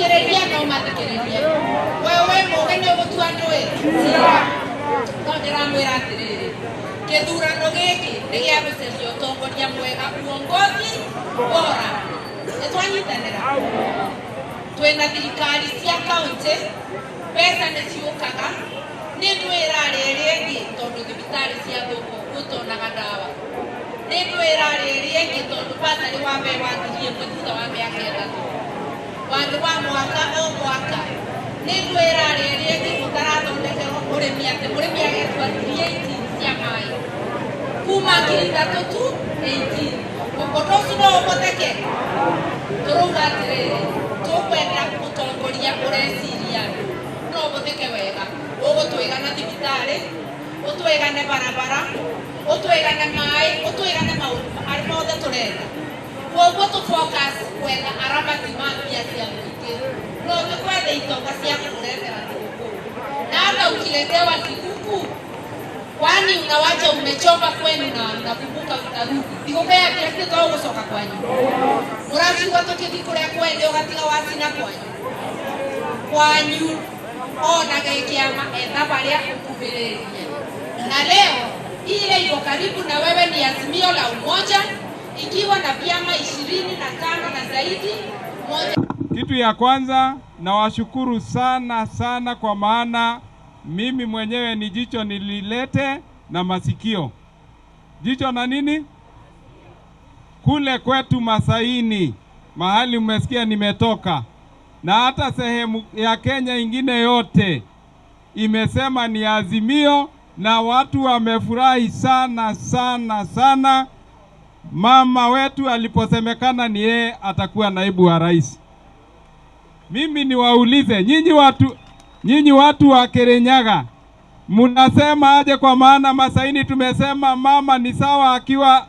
Gũthikĩrĩria no mathikĩrĩrie. Wewe mũgeni gũtua ndũĩ. No ndĩramwĩra atĩrĩrĩ, gĩthurano gĩkĩ nĩ gĩa gũcaria ũtongoria mwega, uongozi bora. Nĩtwanyitanĩra. Twĩna thirikari cia kaunti, mbeca nĩciũkaga, nĩ ndwĩra rĩrĩ ĩngĩ tondũ thibitarĩ cia thũkũ gũtonaga ndawa. Nĩ ndwĩra rĩrĩ ĩngĩ tondũ batari wa mbere wa ngiri ĩmwe thutha wa mĩaka ĩtatũ. Wandũ wa mwaka o mwaka. Nĩ ndwĩra rĩrĩ ĩngĩ mũtarathondekerwo ũrĩmi atĩ mũrĩmi agetua ngiri 18 cia maĩ. Kuma ngiri 3 tu 18. Ũndũ ũcio no ũhũthĩke. Tũrauga atĩrĩrĩ, tũkwenda ũtongoria ũreciria no ũhũthĩke wega. Ũgũtwĩgana thibitarĩ, ũtwĩgane barabara, ũtwĩgane maĩ, ũtwĩgane maũndũ marĩa mothe tũrenda. Koguo tũfocus kwenda aramati ma mbia cia mũingĩ. No tũkwenda itonga cia kũrehera thũkũ. Na hata ukiletewa kikuku, kwani unawacha umechoka kwenu na unakumbuka utarudi. Ikokea kiasi kwa ugosoka kwanyu. Murashigwa tukithii kuria kwende ugatiga wacina kwanyu. Kwanyu ona gĩkĩama etha baria ukuhĩrĩria. Na leo ile iko karibu na wewe ni Azimio la Umoja, ikiwa na vyama 25 na zaidi moja. Kitu ya kwanza nawashukuru sana kwa maana mimi mwenyewe ni jicho nililete na masikio. Jicho na nini? Kule kwetu Masaini, mahali mmesikia nimetoka, na hata sehemu ya Kenya ingine yote imesema ni Azimio, na watu wamefurahi sana mama wetu aliposemekana ni yeye atakuwa naibu wa rais. Mimi niwaulize nyinyi watu wa Kirinyaga, mnasema aje? Kwa maana Masaini tumesema mama ni sawa akiwa